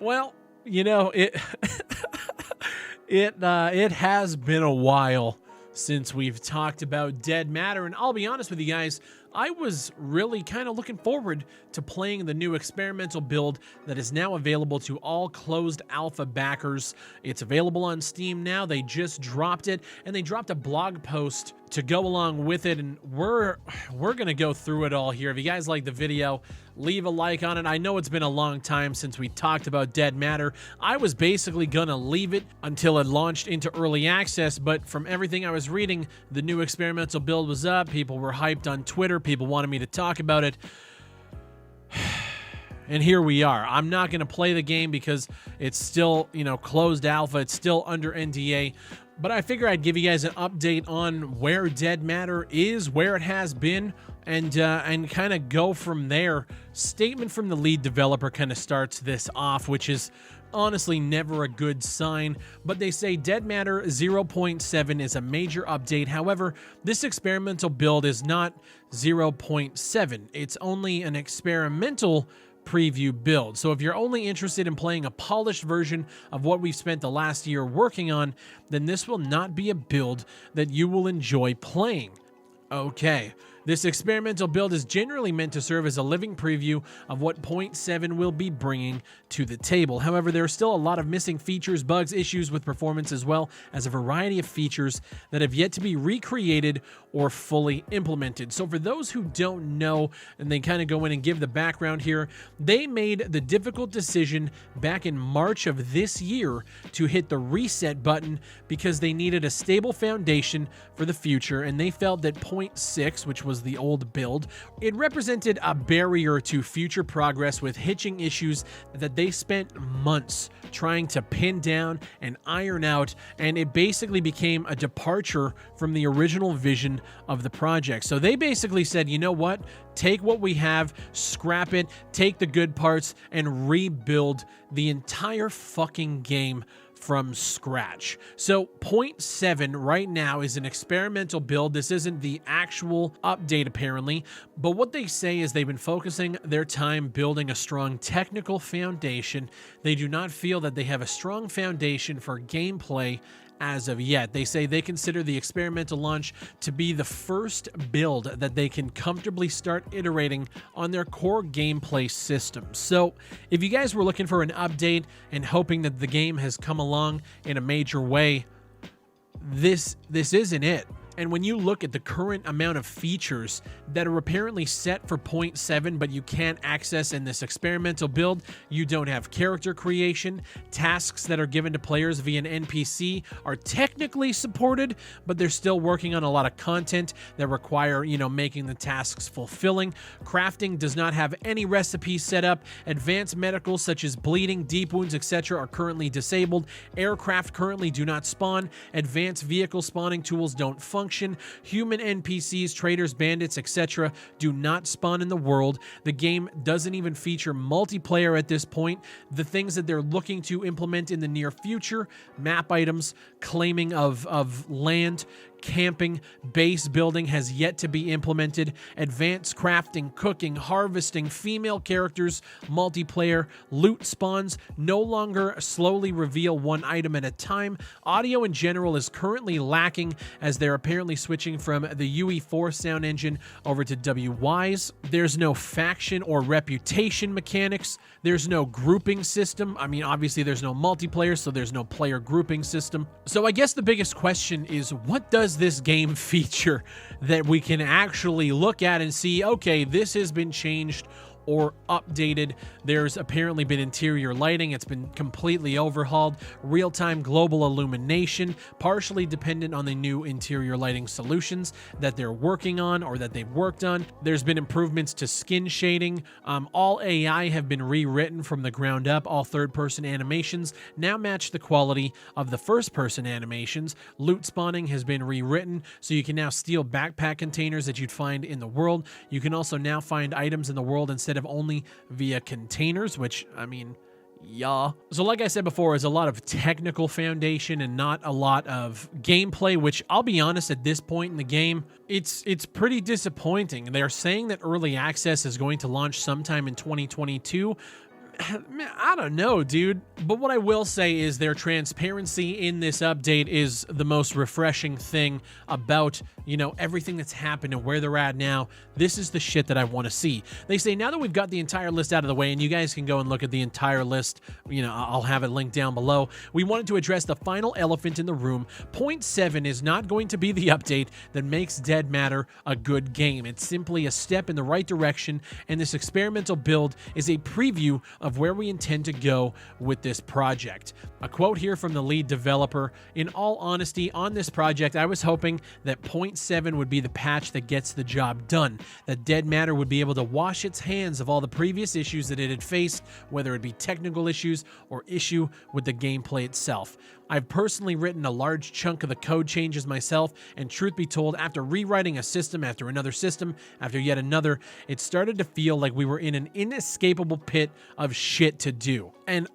Well, you know, it has been a while since we've talked about Dead Matter, and I'll be honest with you guys, I was really kind of looking forward to playing the new experimental build that is now available to all closed alpha backers. It's available on Steam now. They just dropped it, and they dropped a blog post to go along with it, and we're gonna go through it all here. If you guys like the video, leave a like on it. I know it's been a long time since we talked about Dead Matter. I was basically gonna leave it until it launched into early access, but from everything I was reading, the new experimental build was up. People were hyped on Twitter. People wanted me to talk about it. And here we are. I'm not going to play the game because it's still, closed alpha. It's still under NDA. But I figure I'd give you guys an update on where Dead Matter is, where it has been, and kind of go from there. Statement from the lead developer kind of starts this off, which is honestly never a good sign, but they say Dead Matter 0.7 is a major update. However, this experimental build is not 0.7. It's only an experimental preview build. So if you're only interested in playing a polished version of what we've spent the last year working on, then this will not be a build that you will enjoy playing. Okay. This experimental build is generally meant to serve as a living preview of what 0.7 will be bringing to the table. However, there are still a lot of missing features, bugs, issues with performance, as well as a variety of features that have yet to be recreated or fully implemented. So for those who don't know, and they kind of go in and give the background here, they made the difficult decision back in March of this year to hit the reset button because they needed a stable foundation for the future, and they felt that 0.6, which was the old build, it represented a barrier to future progress with hitching issues that they spent months trying to pin down and iron out, and it basically became a departure from the original vision of the project. So they basically said, you know what, take what we have, scrap it, take the good parts, and rebuild the entire fucking game from scratch. So 0.7 right now is an experimental build. This isn't the actual update apparently, but what they say is they've been focusing their time building a strong technical foundation. They do not feel that they have a strong foundation for gameplay as of yet. They say they consider the experimental launch to be the first build that they can comfortably start iterating on their core gameplay system. So if you guys were looking for an update and hoping that the game has come along in a major way, this isn't it. And when you look at the current amount of features that are apparently set for 0.7 but you can't access in this experimental build, you don't have character creation. Tasks that are given to players via an NPC are technically supported, but they're still working on a lot of content that require, making the tasks fulfilling. Crafting does not have any recipes set up. Advanced medicals such as bleeding, deep wounds, etc. are currently disabled. Aircraft currently do not spawn. Advanced vehicle spawning tools don't function. Human NPCs, traders, bandits, etc. do not spawn in the world. The game doesn't even feature multiplayer at this point. The things that they're looking to implement in the near future, map items, claiming of land, camping, base building has yet to be implemented. Advanced crafting, cooking, harvesting, female characters, multiplayer, loot spawns no longer slowly reveal one item at a time. Audio in general is currently lacking as they're apparently switching from the UE4 sound engine over to WY's. There's no faction or reputation mechanics. There's no grouping system. I mean, obviously there's no multiplayer, so there's no player grouping system. So I guess the biggest question is, what does this game feature that we can actually look at and see, okay, this has been changed or updated? There's apparently been interior lighting. It's been completely overhauled. Real-time global illumination, partially dependent on the new interior lighting solutions that they're working on or that they've worked on. There's been improvements to skin shading. All AI have been rewritten from the ground up. All third-person animations now match the quality of the first-person animations. Loot spawning has been rewritten, so you can now steal backpack containers that you'd find in the world. You can also now find items in the world instead of only via containers, which, I mean, yeah. So like I said before, is a lot of technical foundation and not a lot of gameplay, which I'll be honest, at this point in the game, it's pretty disappointing. They're saying that early access is going to launch sometime in 2022. Man, I don't know, dude. But what I will say is their transparency in this update is the most refreshing thing about, everything that's happened and where they're at now. This is the shit that I want to see. They say now that we've got the entire list out of the way, and you guys can go and look at the entire list, I'll have it linked down below. We wanted to address the final elephant in the room. Point 7 is not going to be the update that makes Dead Matter a good game. It's simply a step in the right direction, and this experimental build is a preview of where we intend to go with this project. A quote here from the lead developer: "In all honesty, on this project, I was hoping that Point 7 would be the patch that gets the job done, that Dead Matter would be able to wash its hands of all the previous issues that it had faced, whether it be technical issues or issue with the gameplay itself. I've personally written a large chunk of the code changes myself, and truth be told, after rewriting a system after another system after yet another, it started to feel like we were in an inescapable pit of shit to do." And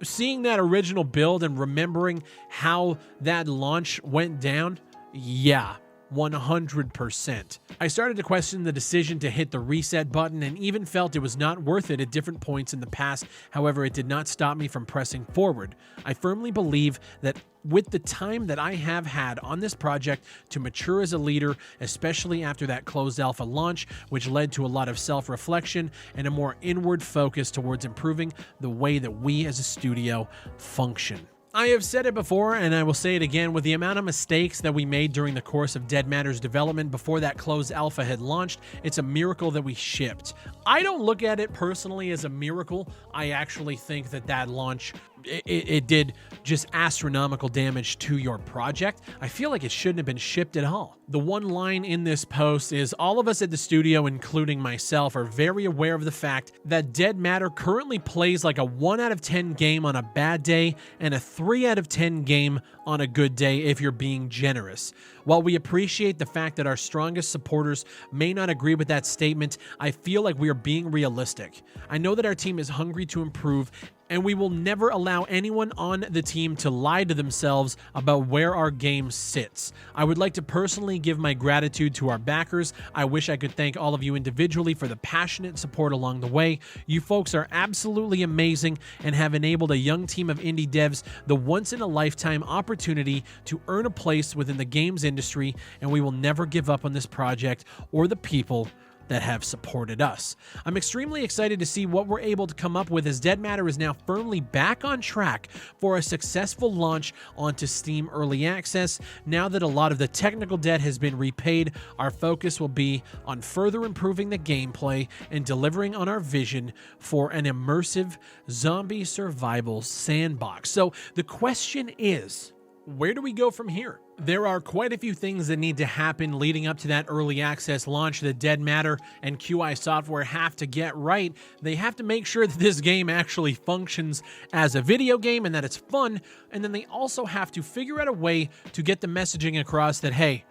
seeing that original build and remembering how that launch went down, yeah, 100%. I started to question the decision to hit the reset button and even felt it was not worth it at different points in the past. However, it did not stop me from pressing forward. I firmly believe that with the time that I have had on this project to mature as a leader, especially after that closed alpha launch, which led to a lot of self-reflection and a more inward focus towards improving the way that we as a studio function. I have said it before, and I will say it again, with the amount of mistakes that we made during the course of Dead Matter's development before that closed alpha had launched, it's a miracle that we shipped. I don't look at it personally as a miracle. I actually think that launch, it did just astronomical damage to your project. I feel like it shouldn't have been shipped at all. The one line in this post is, "All of us at the studio, including myself, are very aware of the fact that Dead Matter currently plays like a 1 out of 10 game on a bad day and a 3 out of 10 game on a good day if you're being generous. While we appreciate the fact that our strongest supporters may not agree with that statement, I feel like we are being realistic. I know that our team is hungry to improve, and we will never allow anyone on the team to lie to themselves about where our game sits. I would like to personally give my gratitude to our backers. I wish I could thank all of you individually for the passionate support along the way. You folks are absolutely amazing and have enabled a young team of indie devs the once-in-a-lifetime opportunity to earn a place within the games industry, and we will never give up on this project or the people that have supported us. I'm extremely excited to see what we're able to come up with, as Dead Matter is now firmly back on track for a successful launch onto Steam Early Access. Now that a lot of the technical debt has been repaid, our focus will be on further improving the gameplay and delivering on our vision for an immersive zombie survival sandbox." So the question is, where do we go from here? There are quite a few things that need to happen leading up to that early access launch that Dead Matter and QI Software have to get right. They have to make sure that this game actually functions as a video game and that it's fun, and then they also have to figure out a way to get the messaging across that, hey,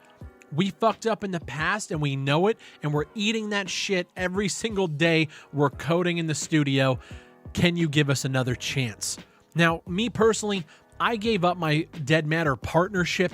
we fucked up in the past and we know it, and we're eating that shit every single day we're coding in the studio. Can you give us another chance? Now, me personally, I gave up my Dead Matter partnership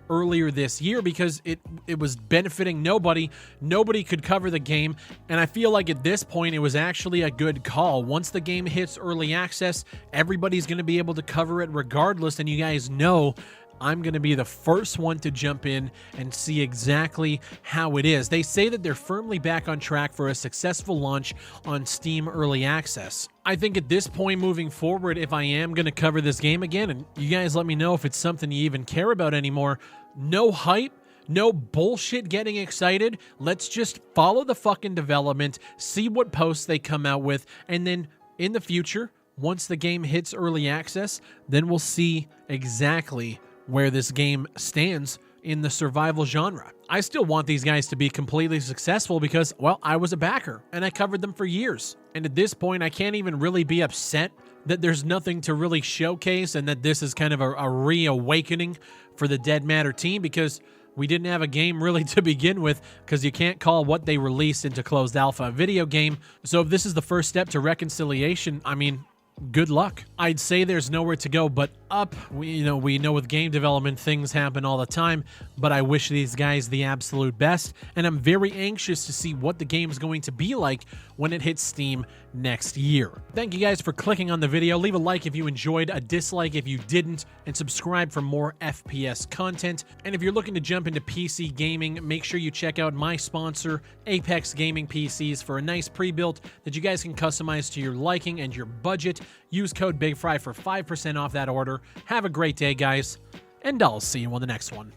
earlier this year because it was benefiting nobody. Nobody could cover the game, and I feel like at this point it was actually a good call. Once the game hits early access, everybody's going to be able to cover it regardless, and you guys know I'm going to be the first one to jump in and see exactly how it is. They say that they're firmly back on track for a successful launch on Steam Early Access. I think at this point moving forward, if I am going to cover this game again, and you guys let me know if it's something you even care about anymore, no hype, no bullshit getting excited. Let's just follow the fucking development, see what posts they come out with, and then in the future, once the game hits early access, then we'll see exactly where this game stands in the survival genre. I still want these guys to be completely successful because, well, I was a backer and I covered them for years. And at this point, I can't even really be upset that there's nothing to really showcase and that this is kind of a reawakening for the Dead Matter team, because we didn't have a game really to begin with, because you can't call what they released into closed alpha a video game. So if this is the first step to reconciliation, I mean, good luck. I'd say there's nowhere to go but up. We know with game development things happen all the time, but I wish these guys the absolute best, and I'm very anxious to see what the game is going to be like when it hits Steam next year. Thank you guys for clicking on the video. Leave a like if you enjoyed, a dislike if you didn't, and subscribe for more FPS content. And if you're looking to jump into PC gaming, make sure you check out my sponsor, Apex Gaming PCs, for a nice pre-built that you guys can customize to your liking and your budget. Use code BigFry for 5% off that order. Have a great day, guys, and I'll see you on the next one.